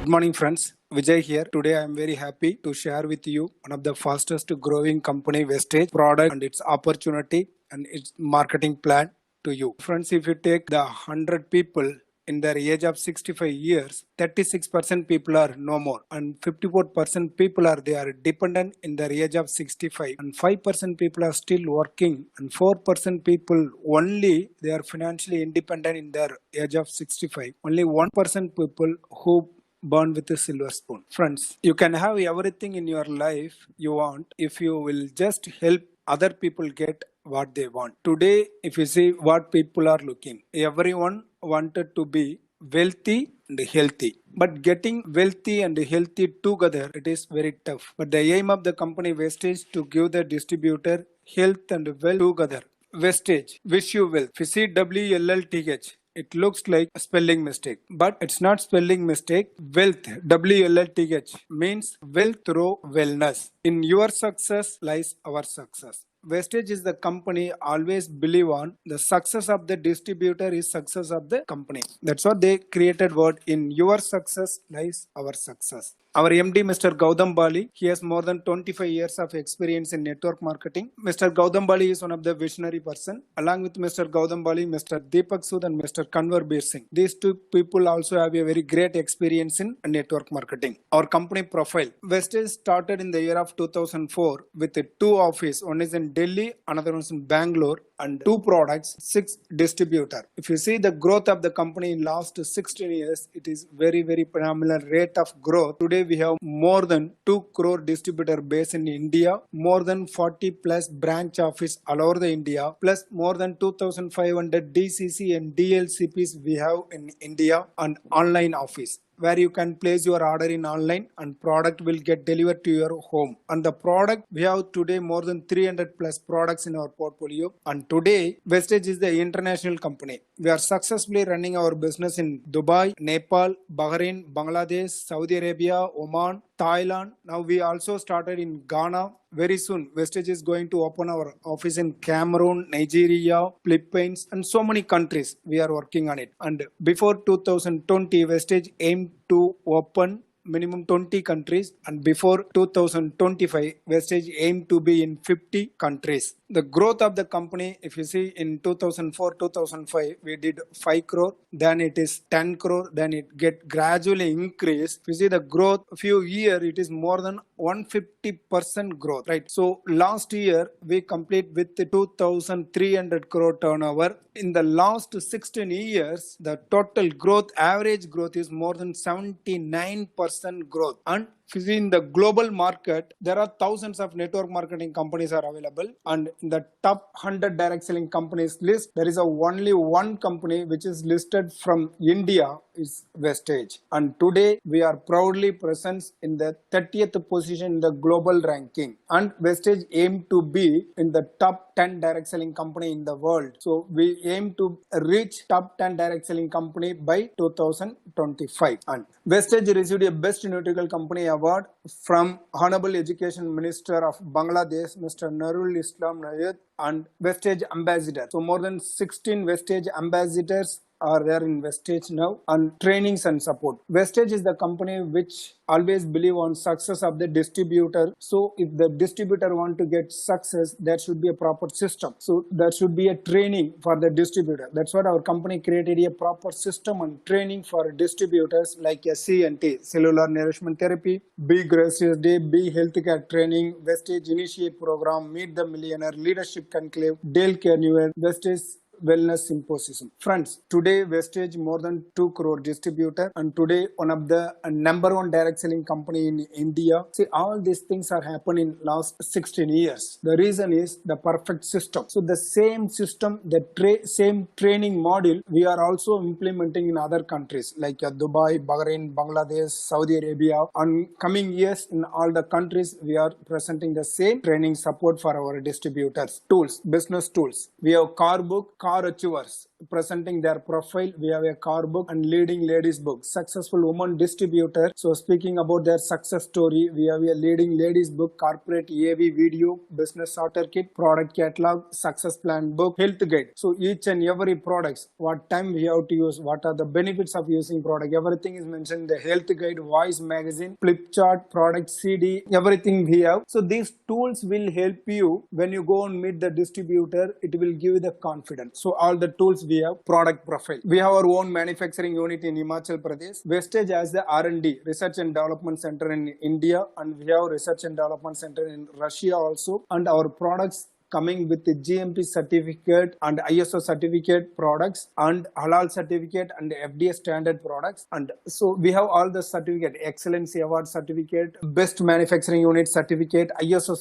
Good morning, friends. Vijay here. Today I am very happy to share with you one of the fastest growing company Vestige product and its opportunity and its marketing plan to you. Friends, if you take the 100 people in their age of 65 years, 36% people are no more and 54% people are dependent in their age of 65 and 5% people are still working and 4% people only they are financially independent in their age of 65. Only 1% people who born with a silver spoon. Friends, you can have everything in your life you want if you will just help other people get what they want. Today, if you see what people are looking, everyone wanted to be wealthy and healthy. But getting wealthy and healthy together, it is very tough. But the aim of the company Vestige to give the distributor health and wealth together. Vestige, wish you well. If you see WLLTH, it looks like a spelling mistake, but it's not spelling mistake. Wealth, WLLTH, means wealth through wellness. In your success lies our success. Vestige is the company always believe on the success of the distributor is success of the company. That's what they created word in your success lies our success. Our MD, Mr. Gautam Bali, he has more than 25 years of experience in network marketing. Mr. Gautam Bali is one of the visionary person. Along with Mr. Gautam Bali, Mr. Deepak Sood and Mr. Kanwar Bir Singh. These two people also have a very great experience in network marketing. Our company profile. Vestige started in the year of 2004 with two offices. One is in Delhi, another one is in Bangalore, and two products, 6 distributor. If you see the growth of the company in last 16 years, it is very phenomenal rate of growth. Today we have more than 2 crore distributor base in India, more than 40 plus branch office all over the India, plus more than 2,500 DCC and DLCPs we have in India and online office, where you can place your order in online and product will get delivered to your home. And the product, we have today more than 300 plus products in our portfolio. And today, Vestige is the international company. We are successfully running our business in Dubai, Nepal, Bahrain, Bangladesh, Saudi Arabia, Oman, Thailand. Now we also started in Ghana. Very soon, Vestige is going to open our office in Cameroon, Nigeria, Philippines, and so many countries. We are working on it. And before 2020, Vestige aimed to open minimum 20 countries, and before 2025 Vestige aimed to be in 50 countries. The growth of the company, if you see in 2004-2005 we did 5 crore, then it is 10 crore, then it get gradually increased. If you see the growth few year, it is more than 150% growth, right? So last year we complete with the 2,300 crore turnover. In the last 16 years, the total growth, average growth is more than 79% growth. And in the global market, there are thousands of network marketing companies are available, and in the top 100 direct selling companies list, there is only one company which is listed from India is Vestige. And today we are proudly present in the 30th position in the global ranking. And Vestige aim to be in the top 10 direct selling company in the world. So we aim to reach top 10 direct selling company by 2025. And Vestige received a best nutrical company award from Honorable Education Minister of Bangladesh, Mr. Nurul Islam Nayed, and Vestige Ambassador. So more than 16 Vestige ambassadors are there in Vestige now, and trainings and support. Vestige is the company which always believe on success of the distributor. So if the distributor want to get success, there should be a proper system. So there should be a training for the distributor. That's what our company created, a proper system and training for distributors like a CNT, Cellular Nourishment Therapy, B Gracious Day, B Healthcare Training, Vestige Initiate Program, Meet the Millionaire, Leadership Conclave, Dale Carnegie, Vestige Wellness Symposium. Friends, today Vestige more than 2 crore distributor, and today one of the number one direct selling company in India. See, all these things are happening in last 16 years. The reason is the perfect system. So the same system, the same training model we are also implementing in other countries like Dubai, Bahrain, Bangladesh, Saudi Arabia. On coming years in all the countries we are presenting the same training support for our distributors. Tools, business tools. We have Car Book, Car Achievers. presenting their profile. We have a car book and leading ladies book. Successful woman distributor. So speaking about their success story, we have a leading ladies book, corporate AV video, business starter kit, product catalog, success plan book, health guide. So each and every products, what time we have to use, what are the benefits of using product, everything is mentioned in the health guide, voice magazine, flip chart, product CD, everything we have. So these tools will help you when you go and meet the distributor. It will give you the confidence. So all the tools we have. Product profile, we have our own manufacturing unit in Himachal Pradesh. Vestige has the R&D, research and development center in India, and we have research and development center in Russia also. And our products coming with the GMP certificate and ISO certificate products and halal certificate and FDA standard products. And so we have all the certificate, excellency award certificate, best manufacturing unit certificate, ISO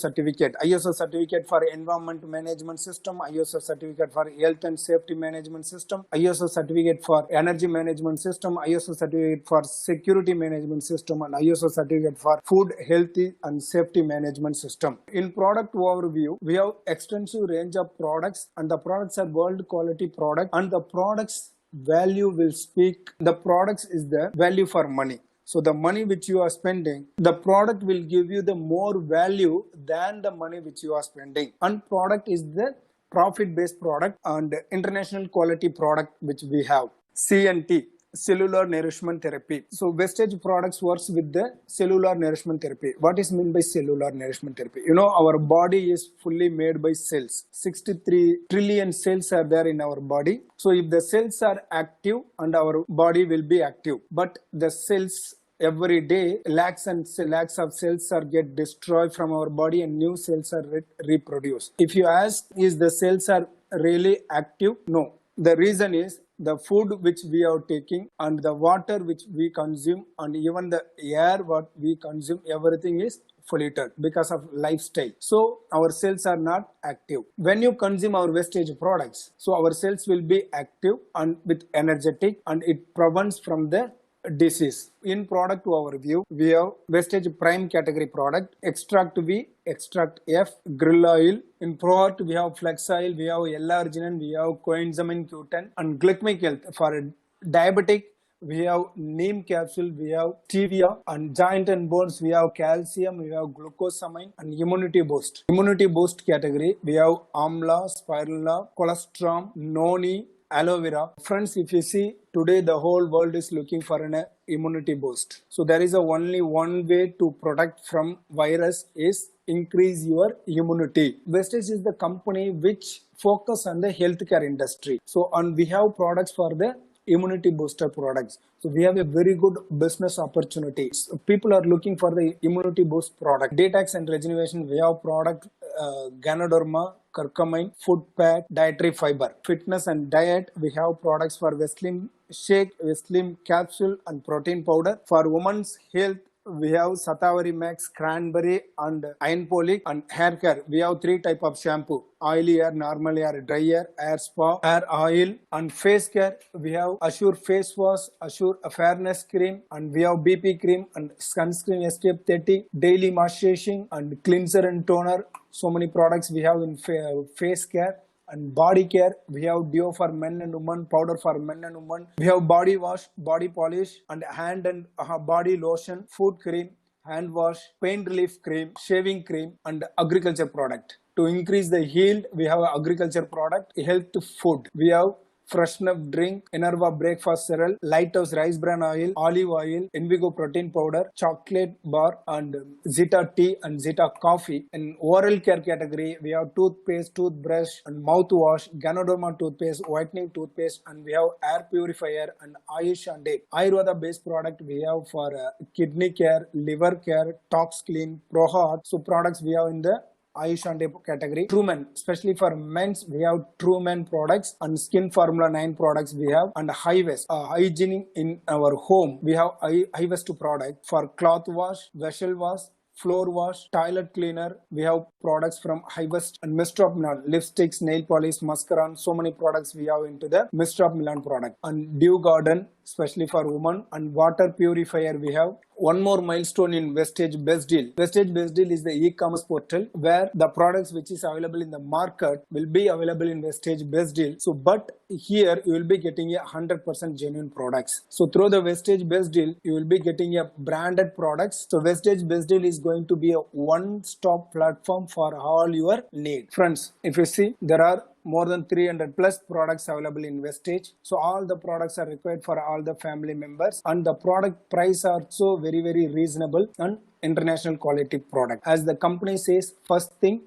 certificate for environment management system, ISO certificate for health and safety management system, ISO certificate for energy management system, ISO certificate for security management system, and ISO certificate for food health and safety management system. In product overview, we have extensive range of products, and the products are world quality product, and the products value will speak. The products is the value for money. So the money which you are spending, the product will give you the more value than the money which you are spending. And product is the profit based product and international quality product which we have. CNT, cellular nourishment therapy. So Vestige products works with the cellular nourishment therapy. What is meant by cellular nourishment therapy? You know, our body is fully made by cells. 63 trillion cells are there in our body. So if the cells are active, and our body will be active, but the cells every day lakhs and lakhs of cells are get destroyed from our body and new cells are reproduced. If you ask, is the cells are really active? No. The reason is the food which we are taking and the water which we consume and even the air what we consume, everything is polluted because of lifestyle. So our cells are not active. When you consume our Vestige products, so our cells will be active and with energetic, and it prevents from the disease. In product overview, we have Vestige Prime category product, Extract V, Extract F, Grill Oil. In product, we have Flex Oil, we have L-arginine, we have Coenzyme Q10, and Glycemic Health. For diabetic, we have Neem capsule, we have stevia, and joint and bones, we have calcium, we have glucosamine, and immunity boost. Immunity boost category, we have Amla, Spirulina, Colostrum, Noni, aloe vera. Friends, if you see, today the whole world is looking for an immunity boost. So there is only one way to protect from virus is increase your immunity. Vestige is the company which focus on the healthcare industry. So and we have products for the immunity booster products. So we have a very good business opportunity. So people are looking for the immunity boost product. Detox and regeneration, we have product Ganoderma, curcumine, food pack, dietary fiber. Fitness and diet, we have products for Veslim shake, Veslim capsule, and protein powder. For women's health, we have Satavari Max, Cranberry, and Iron Folic. And hair care, we have three type of shampoo: oily hair, normal hair, dry hair spa, hair oil. And face care, we have Assure face wash, Assure fairness cream, and we have BP cream and sunscreen Escape 30, daily moisturizing and cleanser and toner. So many products we have in face care. And body care, we have deo for men and women, powder for men and women. We have body wash, body polish, and hand and body lotion, food cream, hand wash, pain relief cream, shaving cream, and agriculture product. To increase the yield, we have agriculture product, health food. We have Freshenup drink, Enerva breakfast cereal, Lighthouse rice bran oil, olive oil, Envigo protein powder, chocolate bar, and Zeta tea and Zeta coffee. In oral care category, we have toothpaste, toothbrush, and mouthwash, Ganoderma toothpaste, whitening toothpaste, and we have air purifier and Ayush and Ayurveda based product we have for kidney care, liver care, Tox Clean, ProHeart. So products we have in the Ayush and category. Truman, especially for men's, we have Truman products, and Skin Formula 9 products we have, and Hivest, hygiene in our home. We have Hivest product for cloth wash, vessel wash, floor wash, toilet cleaner. We have products from Hivest and Mist of Milan, lipsticks, nail polish, mascara. So many products we have into the Mist of Milan product. And Dew Garden, especially for women, and water purifier we have one more milestone in Vestige Best Deal. Vestige Best Deal is the e-commerce portal where the products which is available in the market will be available in Vestige Best Deal. So, but here you will be getting a 100% genuine products. So through the Vestige Best Deal, you will be getting a branded products. So Vestige Best Deal is going to be a one-stop platform for all your need. Friends, if you see, there are more than 300 plus products available in Vestige. So all the products are required for all the family members, and the product price are so very reasonable and international quality product. As the company says, first thing,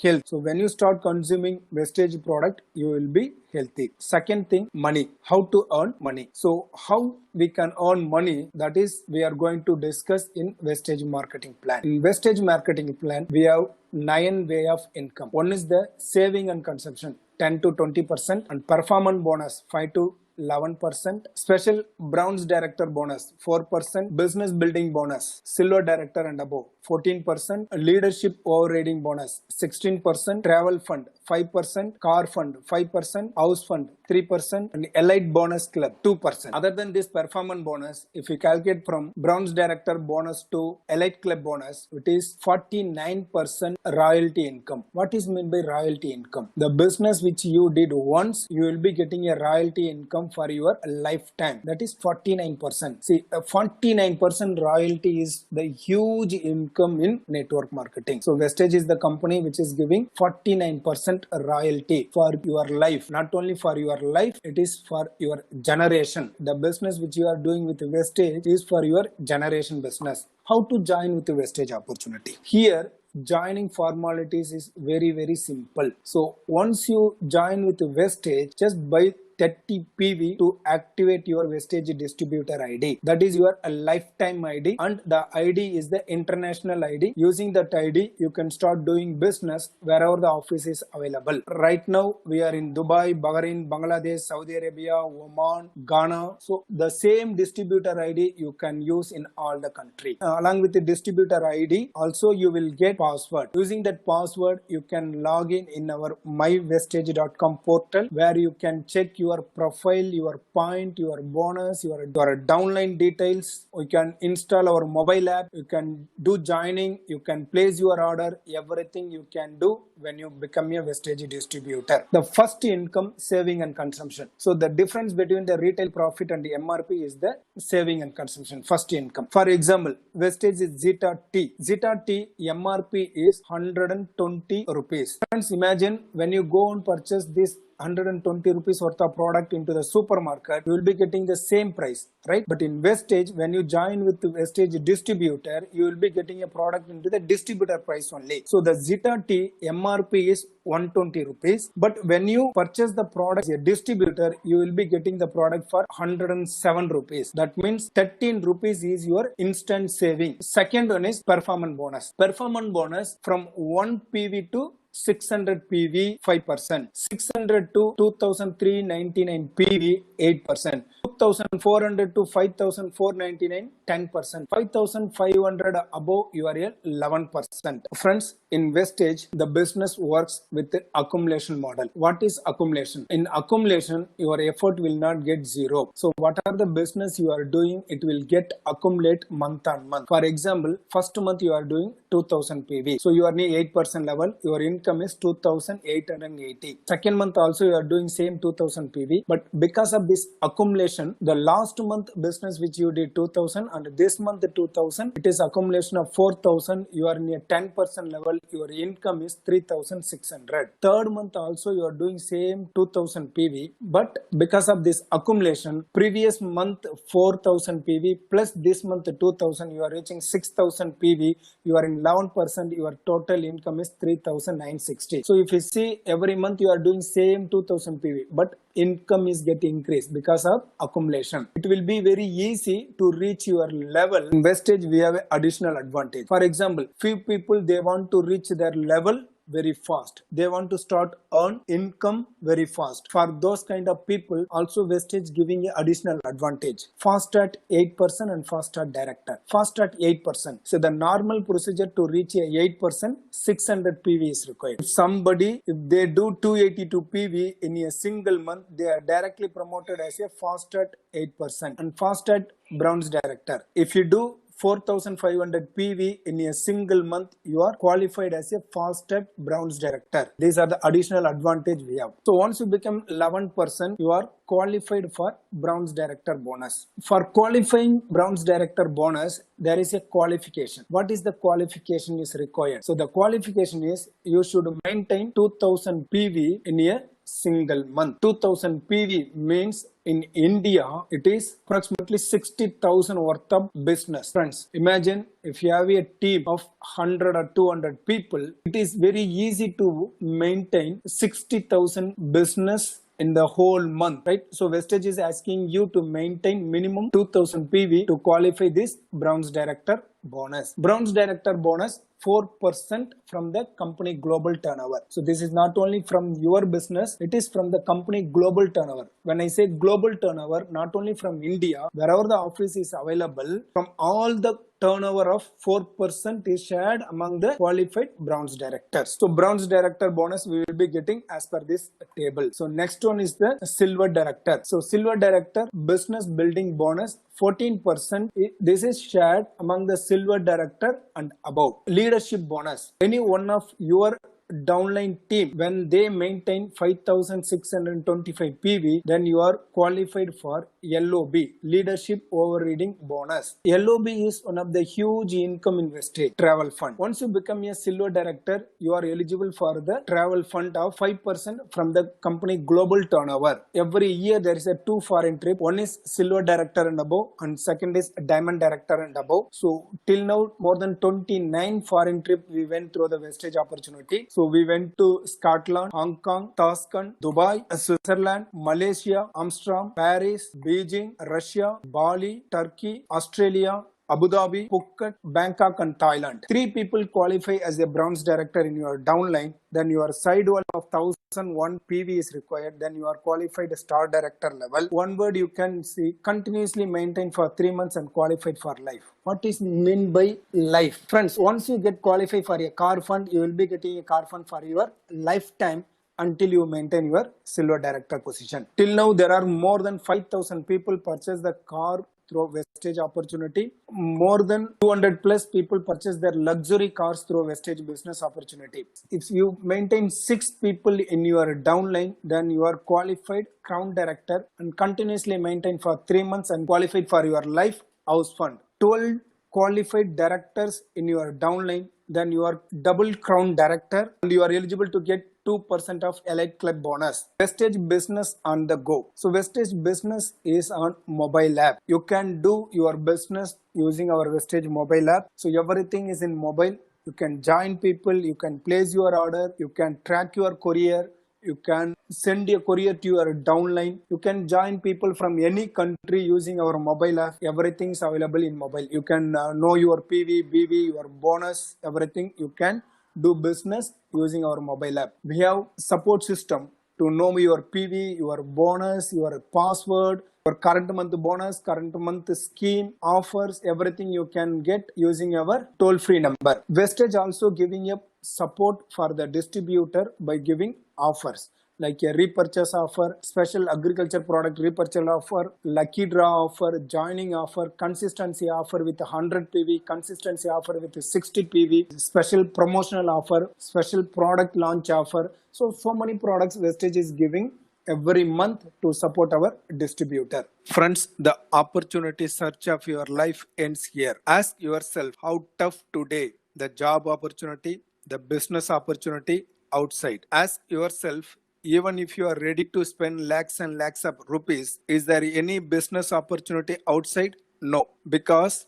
health. So when you start consuming Vestige product, you will be healthy. Second thing, money. How to earn money. So how we can earn money, that is we are going to discuss in Vestige marketing plan. In Vestige marketing plan, we have 9 way of income. One is the saving and consumption, 10 to 20%, and performance bonus 5 to 11%, special bronze director bonus 4%, business building bonus silver director and above 14%, leadership overriding bonus 16%, travel fund 5%, car fund 5%, house fund 3%, and elite bonus club 2%. Other than this performance bonus, if you calculate from bronze director bonus to elite club bonus, it is 49% royalty income. What is meant by royalty income? The business which you did once, you will be getting a royalty income for your lifetime. That is 49%. See, 49% royalty is the huge income in network marketing. So Vestige is the company which is giving 49% royalty for your life. Not only for your life, it is for your generation. The business which you are doing with Vestige is for your generation business. How to join with the Vestige opportunity? Here, joining formalities is very simple. So once you join with Vestige, just buy 30 PV to activate your Vestige distributor ID. That is your lifetime ID, and the ID is the international ID. Using that ID, you can start doing business wherever the office is available. Right now, we are in Dubai, Bahrain, Bangladesh, Saudi Arabia, Oman, Ghana. So the same distributor ID you can use in all the country. Along with the distributor ID, also you will get password. Using that password, you can log in our myvestige.com portal, where you can check your profile, your point, your bonus, your downline details. You can install our mobile app. You can do joining. You can place your order. Everything you can do when you become a Vestige distributor. The first income, saving and consumption. So the difference between the retail profit and the MRP is the saving and consumption, first income. For example, Vestige is Zeta Tea. Zeta Tea MRP is 120 rupees. Friends, imagine when you go and purchase this 120 rupees worth of product into the supermarket, you will be getting the same price, right? But in Vestige, when you join with the Vestige distributor, you will be getting a product into the distributor price only. So the Zeta Tea MRP is 120 rupees, but when you purchase the product as a distributor, you will be getting the product for 107 rupees. That means 13 rupees is your instant saving. Second one is performance bonus. Performance bonus from 1 PV to 600 PV 5%, 600 to 2399 PV 8%, 2400 to 5499 10%, 5500 above you are 11%. Friends, in Vestige, the business works with the accumulation model. What is accumulation? In accumulation, your effort will not get zero. So whatever the business you are doing, it will get accumulate month on month. For example, first month you are doing 2000 PV. So you are near 8% level. Your income is 2880. Second month also you are doing same 2000 PV. But because of this accumulation, the last month business which you did 2000 and this month 2000, it is accumulation of 4000. You are near 10% level. Your income is 3600. Third month also you are doing same 2000 PV. But because of this accumulation, previous month 4000 PV plus this month 2000, you are reaching 6000 PV. You are in 11%. Your total income is 3960. So if you see, every month you are doing same 2000 PV, but income is getting increased because of accumulation. It will be very easy to reach your level. In Vestige, we have an additional advantage. For example, few people, they want to reach their level very fast. They want to start earn income very fast. For those kind of people, also Vestige giving an additional advantage. Fast at 8% and fast at director. Fast at 8%. So the normal procedure to reach a 8%, 600 PV is required. If somebody, if they do 282 PV in a single month, they are directly promoted as a fast at 8% and fast at bronze director. If you do 4,500 PV in a single month, you are qualified as a fast track bronze director. These are the additional advantage we have. So once you become 11%, you are qualified for bronze director bonus. For qualifying bronze director bonus, there is a qualification. What is the qualification is required? So the qualification is you should maintain 2000 PV in a single month. 2000 PV means in India it is approximately 60,000 worth of business. Friends, imagine if you have a team of 100 or 200 people, it is very easy to maintain 60,000 business in the whole month, right? So Vestige is asking you to maintain minimum 2000 PV to qualify this bronze director bonus. Bronze director bonus 4% from the company global turnover. So this is not only from your business, it is from the company global turnover. When I say global turnover, not only from India, wherever the office is available, from all the turnover of 4% is shared among the qualified bronze directors. So bronze director bonus we will be getting as per this table. So next one is the silver director. So silver director business building bonus 14%. This is shared among the silver director and above. Leadership bonus. Any one of your downline team, when they maintain 5,625 PV, then you are qualified for LOB, leadership overriding bonus. LOB is one of the huge income in Vestige travel fund. Once you become a silver director, you are eligible for the travel fund of 5% from the company global turnover. Every year there is a 2 foreign trip. One is silver director and above, and second is diamond director and above. So till now more than 29 foreign trip we went through the Vestige opportunity. So we went to Scotland, Hong Kong, Tashkent, Dubai, Switzerland, Malaysia, Amsterdam, Paris, Beijing, Russia, Bali, Turkey, Australia, Abu Dhabi, Phuket, Bangkok and Thailand. 3 people qualify as a bronze director in your downline. Then your side wall of 1001 PV is required. Then you are qualified star director level. One word you can see, continuously maintained for 3 months and qualified for life. What is meant by life? Friends, once you get qualified for a car fund, you will be getting a car fund for your lifetime until you maintain your silver director position. Till now, there are more than 5,000 people purchase the car through Vestige opportunity. More than 200 plus people purchase their luxury cars through Vestige business opportunity. If you maintain 6 people in your downline, then you are qualified crown director and continuously maintain for 3 months and qualified for your life house fund. 12 qualified directors in your downline, then you are double crown director and you are eligible to get 2% of Elite Club bonus. Vestige business on the go. So Vestige business is on mobile app. You can do your business using our Vestige mobile app. So everything is in mobile. You can join people, you can place your order, you can track your courier, you can send a courier to your downline. You can join people from any country using our mobile app. Everything is available in mobile. You can know your PV, BV, your bonus, everything. You can do business using our mobile app. We have support system to know your PV, your bonus, your password, your current month bonus, current month scheme, offers, everything you can get using our toll-free number. Vestige also giving up support for the distributor by giving offers like a repurchase offer, special agriculture product repurchase offer, lucky draw offer, joining offer, consistency offer with 100 PV, consistency offer with 60 PV, special promotional offer, special product launch offer. So many products Vestige is giving every month to support our distributor. Friends, the opportunity search of your life ends here. Ask yourself how tough today the job opportunity, the business opportunity outside. Ask yourself, even if you are ready to spend lakhs and lakhs of rupees, is there any business opportunity outside? No, because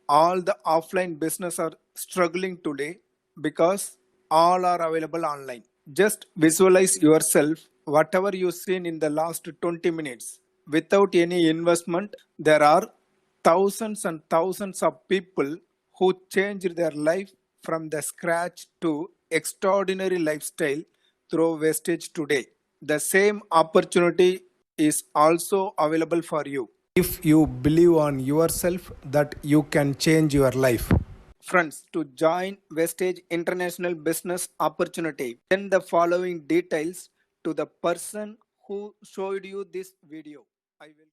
all the offline business are struggling today because all are available online. Just visualize yourself, whatever you seen in the last 20 minutes. Without any investment, there are thousands and thousands of people who changed their life from the scratch to extraordinary lifestyle through Vestige today. The same opportunity is also available for you if you believe on yourself that you can change your life. Friends, to join Vestige International Business Opportunity, send the following details to the person who showed you this video. I will